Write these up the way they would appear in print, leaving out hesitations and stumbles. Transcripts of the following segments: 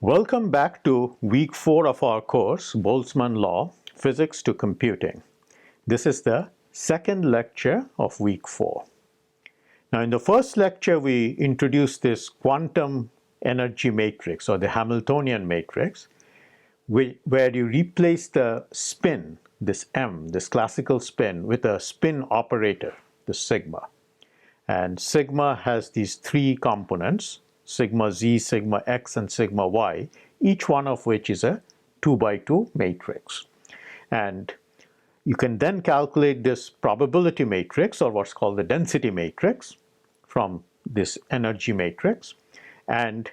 Welcome back to week 4 of our course, Boltzmann Law, Physics to Computing. This is the second lecture of week 4. Now, in the first lecture, we introduced this quantum energy matrix or the Hamiltonian matrix, where you replace the spin, this m, this classical spin, with a spin operator, the sigma. And sigma has these three components, sigma z, sigma x, and sigma y, each one of which is a 2 by 2 matrix. And you can then calculate this probability matrix, or what's called the density matrix, from this energy matrix. And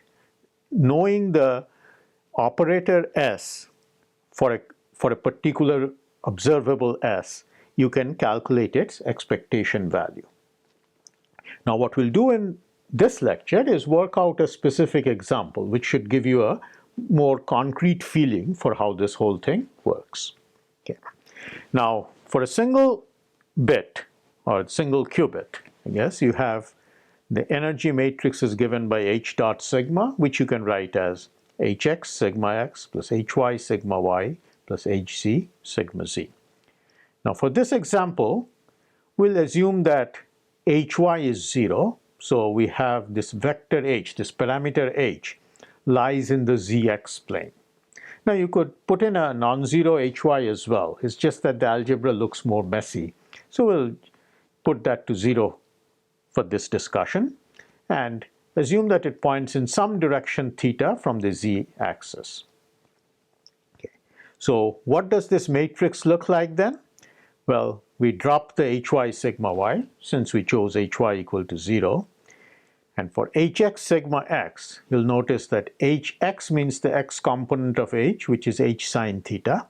knowing the operator S for a particular observable S, you can calculate its expectation value. Now, what we'll do in this lecture is work out a specific example, which should give you a more concrete feeling for how this whole thing works. Okay. Now, for a single bit or single qubit, I guess you have the energy matrix is given by h dot sigma, which you can write as hx sigma x plus hy sigma y plus hz sigma z. Now, for this example, we'll assume that hy is 0. So we have this vector h, this parameter h, lies in the zx plane. Now you could put in a non-zero hy as well. It's just that the algebra looks more messy. So we'll put that to 0 for this discussion and assume that it points in some direction theta from the z-axis. Okay. So what does this matrix look like then? Well, we drop the hy sigma y since we chose hy equal to 0. And for hx sigma x, you'll notice that hx means the x component of h, which is h sine theta.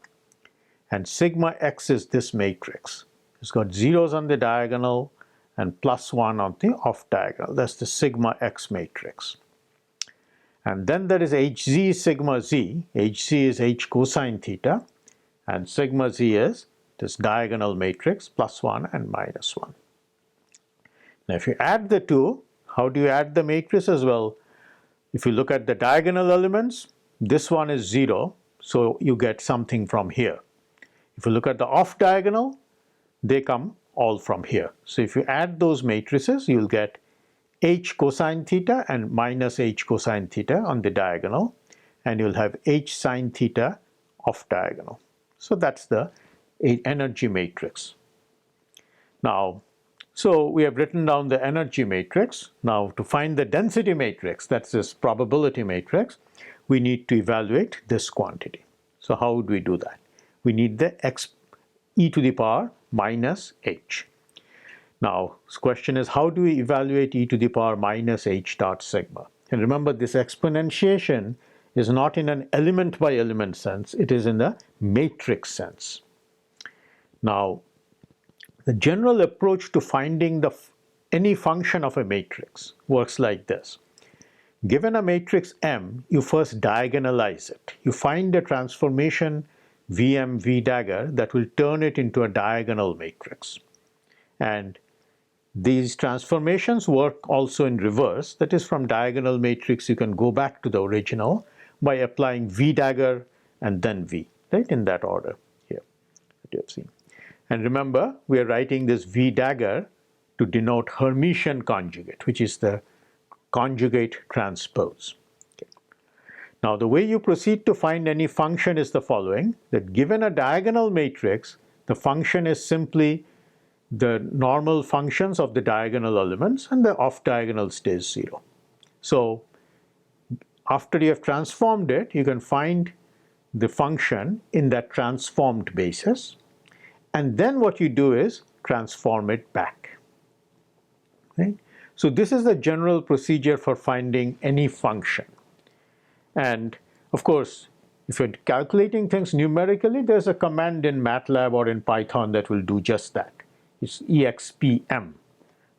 And sigma x is this matrix. It's got zeros on the diagonal and plus 1 on the off diagonal. That's the sigma x matrix. And then there is hz sigma z. hz is h cosine theta. And sigma z is this diagonal matrix, plus 1 and minus 1. Now, if you add the two, how do you add the matrix as well? If you look at the diagonal elements, this one is 0, so you get something from here. If you look at the off diagonal, they come all from here. So if you add those matrices, you'll get h cosine theta and minus h cosine theta on the diagonal, and you'll have h sine theta off diagonal. So that's the energy matrix. Now, so we have written down the energy matrix. Now, to find the density matrix, that's this probability matrix, we need to evaluate this quantity. So how would we do that? We need the e to the power minus h. Now, this question is, how do we evaluate e to the power minus h dot sigma? And remember, this exponentiation is not in an element by element sense, it is in the matrix sense. Now, the general approach to finding any function of a matrix works like this. Given a matrix M, you first diagonalize it. You find a transformation Vm V dagger that will turn it into a diagonal matrix. And these transformations work also in reverse. That is, from diagonal matrix, you can go back to the original by applying V dagger and then V, right, in that order here that you have seen. And remember, we are writing this V dagger to denote Hermitian conjugate, which is the conjugate transpose. Okay. Now, the way you proceed to find any function is the following, that given a diagonal matrix, the function is simply the normal functions of the diagonal elements and the off diagonal stays 0. So, after you have transformed it, you can find the function in that transformed basis. And then what you do is transform it back. Okay? So this is the general procedure for finding any function. And of course, if you're calculating things numerically, there's a command in MATLAB or in Python that will do just that. It's expm.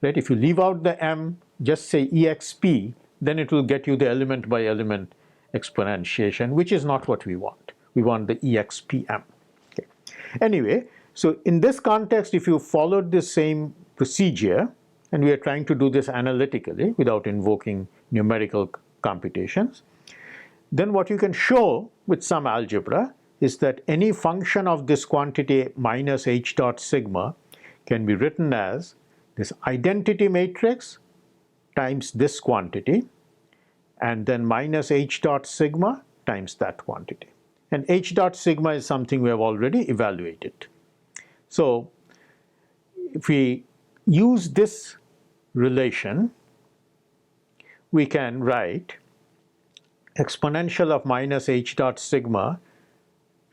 Right? If you leave out the m, just say exp, then it will get you the element by element exponentiation, which is not what we want. We want the expm. Okay. Anyway, so in this context, if you followed the same procedure, and we are trying to do this analytically without invoking numerical computations, then what you can show with some algebra is that any function of this quantity minus h dot sigma can be written as this identity matrix times this quantity, and then minus h dot sigma times that quantity. And h dot sigma is something we have already evaluated. So if we use this relation, we can write exponential of minus h dot sigma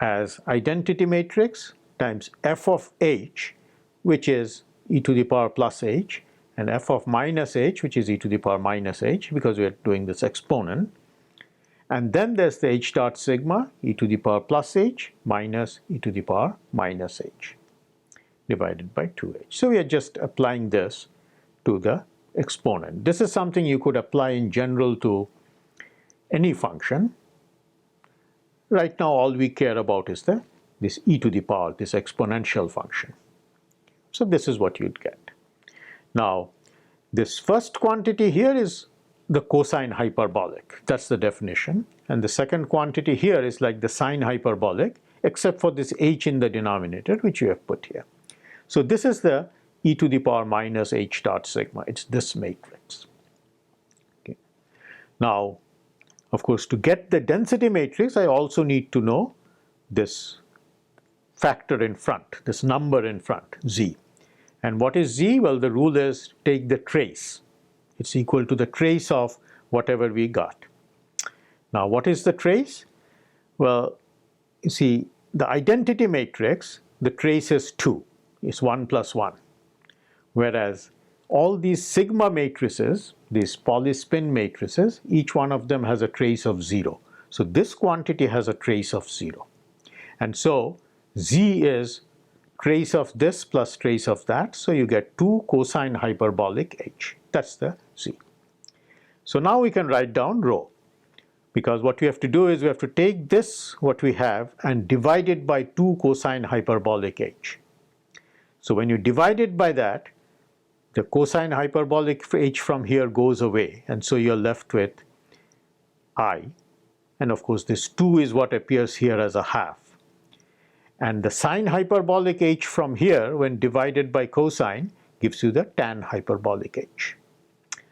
as identity matrix times f of h, which is e to the power plus h, and f of minus h, which is e to the power minus h, because we are doing this exponent. And then there's the h dot sigma, e to the power plus h minus e to the power minus h, divided by 2h. So we are just applying this to the exponent. This is something you could apply in general to any function. Right now all we care about is this e to the power, this exponential function. So this is what you'd get. Now this first quantity here is the cosine hyperbolic, that's the definition, and the second quantity here is like the sine hyperbolic, except for this h in the denominator, which you have put here. So this is the e to the power minus h dot sigma, it's this matrix. Okay. Now of course, to get the density matrix, I also need to know this factor in front, this number in front, z. And what is z? Well, the rule is take the trace. It's equal to the trace of whatever we got. Now, what is the trace? Well, you see, the identity matrix, the trace is 2. It's 1 plus 1. Whereas all these sigma matrices, these polyspin matrices, each one of them has a trace of 0. So this quantity has a trace of 0. And so z is trace of this plus trace of that. So you get 2 cosine hyperbolic h. That's the z. So now we can write down rho. Because what we have to do is we have to take this, what we have, and divide it by 2 cosine hyperbolic h. So when you divide it by that, the cosine hyperbolic h from here goes away, and so you're left with I. And of course this 2 is what appears here as a half. And the sine hyperbolic h from here, when divided by cosine, gives you the tan hyperbolic h.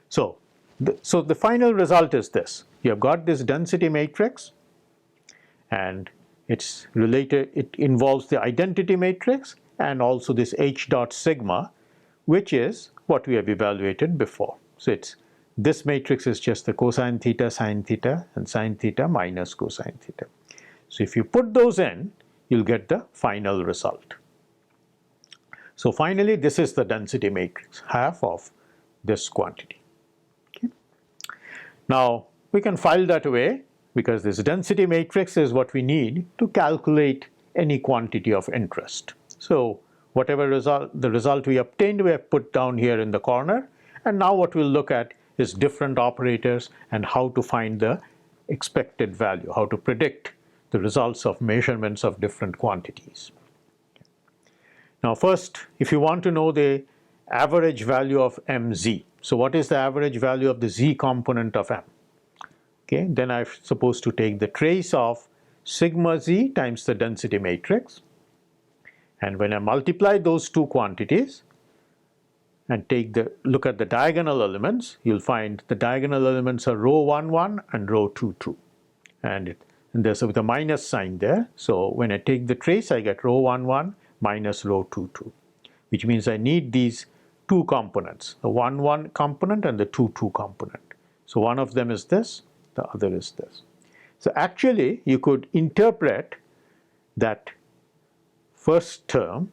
So the final result is this. You have got this density matrix, and it's related, it involves the identity matrix and also this h dot sigma, which is what we have evaluated before. So it's this matrix is just the cosine theta, and sine theta minus cosine theta. So if you put those in, you'll get the final result. So finally, this is the density matrix, half of this quantity. Okay. Now we can file that away, because this density matrix is what we need to calculate any quantity of interest. So whatever the result we obtained, we have put down here in the corner. And now what we'll look at is different operators and how to find the expected value, how to predict the results of measurements of different quantities. Now first, if you want to know the average value of mz, so what is the average value of the z component of m? Okay, then I'm supposed to take the trace of sigma z times the density matrix. And when I multiply those two quantities and look at the diagonal elements, you'll find the diagonal elements are rho 1, 1 and rho 2, 2. And there's with a minus sign there. So when I take the trace, I get rho 1, 1 minus rho 2, 2, which means I need these two components, the 1, 1 component and the 2, 2 component. So one of them is this, the other is this. So actually, you could interpret that first term,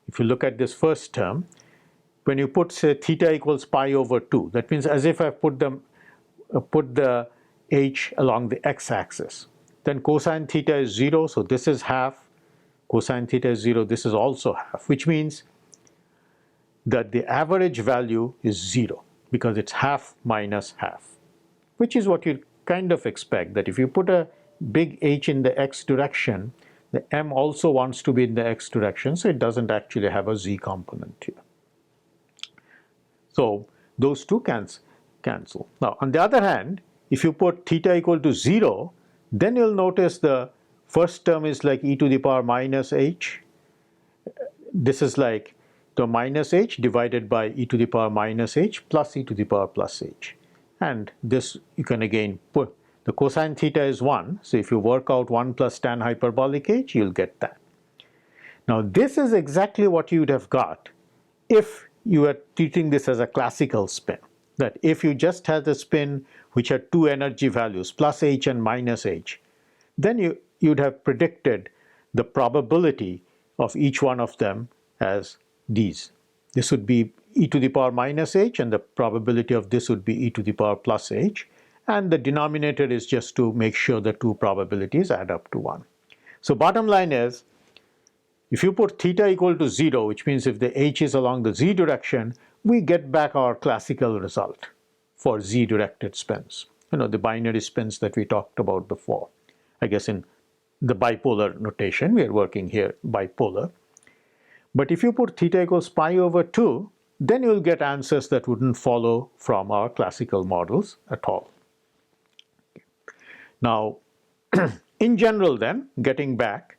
if you look at this first term, when you put, say, theta equals pi over 2, that means as if I've put the h along the x-axis. Then cosine theta is 0, so this is half. Cosine theta is 0, this is also half, which means that the average value is 0, because it's half minus half, which is what you kind of expect, that if you put a big H in the x direction, the m also wants to be in the x direction, so it doesn't actually have a z component here. So those two cancel. Now on the other hand, if you put theta equal to 0, Then you'll notice the first term is like e to the power minus h. This is like the minus h divided by e to the power minus h plus e to the power plus h. And this you can again put, the cosine theta is 1. So if you work out 1 plus tan hyperbolic h, you'll get that. Now this is exactly what you would have got if you were treating this as a classical spin. That if you just had the spin which had two energy values, plus h and minus h, then you'd have predicted the probability of each one of them as these. This would be e to the power minus h, and the probability of this would be e to the power plus h. And the denominator is just to make sure the two probabilities add up to 1. So bottom line is, if you put theta equal to 0, which means if the h is along the z direction, we get back our classical result for z-directed spins. You know, the binary spins that we talked about before. I guess in the bipolar notation, we are working here bipolar. But if you put theta equals pi over 2, then you'll get answers that wouldn't follow from our classical models at all. Now, in general then, getting back,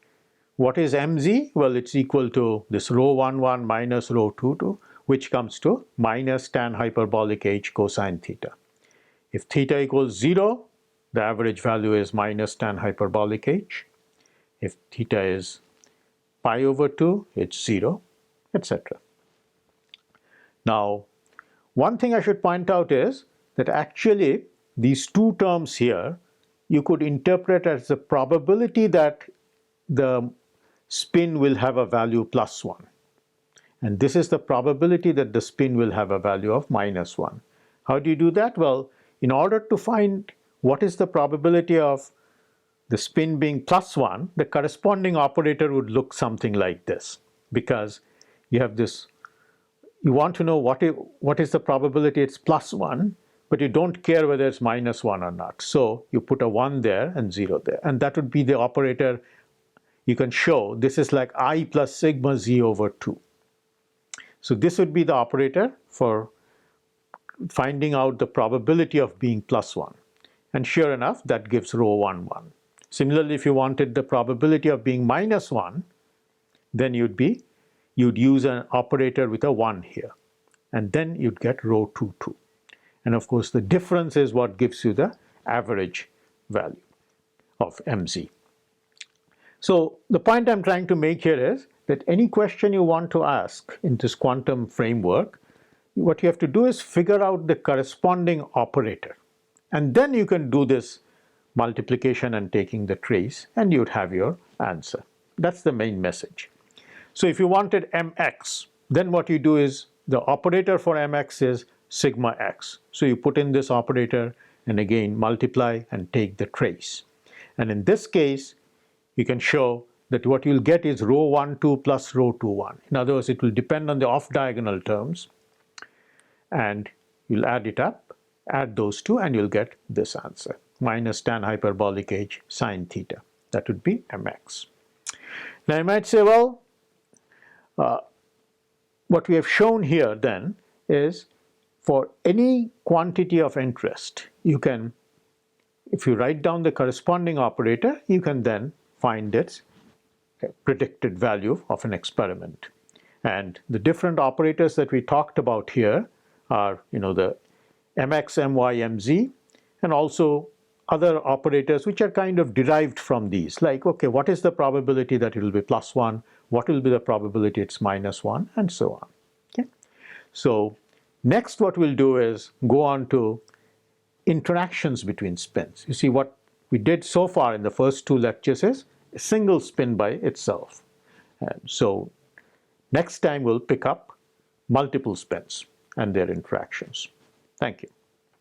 what is mz? Well, it's equal to this rho 1 1 minus rho 2 2, which comes to minus tan hyperbolic h cosine theta. If theta equals 0, the average value is minus tan hyperbolic h. If theta is pi over 2, it's 0, etc. Now, one thing I should point out is that actually these two terms here you could interpret as the probability that the spin will have a value plus 1. And this is the probability that the spin will have a value of minus 1. How do you do that? Well, in order to find what is the probability of the spin being plus 1, the corresponding operator would look something like this. Because you have this, you want to know what is the probability it's plus 1, but you don't care whether it's minus 1 or not. So you put a 1 there and 0 there. And that would be the operator you can show. This is like I plus sigma z over 2. So this would be the operator for finding out the probability of being plus 1. And sure enough, that gives rho 1 1. Similarly, if you wanted the probability of being minus 1, then you'd use an operator with a 1 here. And then you'd get rho 2 2. And of course, the difference is what gives you the average value of mz. So the point I'm trying to make here is that any question you want to ask in this quantum framework, what you have to do is figure out the corresponding operator. And then you can do this multiplication and taking the trace, and you'd have your answer. That's the main message. So if you wanted mx, then what you do is the operator for mx is sigma x. So you put in this operator and again multiply and take the trace. And in this case, you can show that what you'll get is rho 1 2 plus rho 2 1. In other words, it will depend on the off-diagonal terms, and you'll add it up, add those two, and you'll get this answer, minus tan hyperbolic h sine theta. That would be mx. Now you might say, well, what we have shown here then is for any quantity of interest, you can, if you write down the corresponding operator, you can then find its predicted value of an experiment. And the different operators that we talked about here are, the mx, my, mz, and also other operators which are kind of derived from these, like, okay, what is the probability that it will be plus 1, what will be the probability it's minus 1, and so on. Okay? So next what we'll do is go on to interactions between spins. You see, what we did so far in the first two lectures is a single spin by itself. And so next time we'll pick up multiple spins and their interactions. Thank you.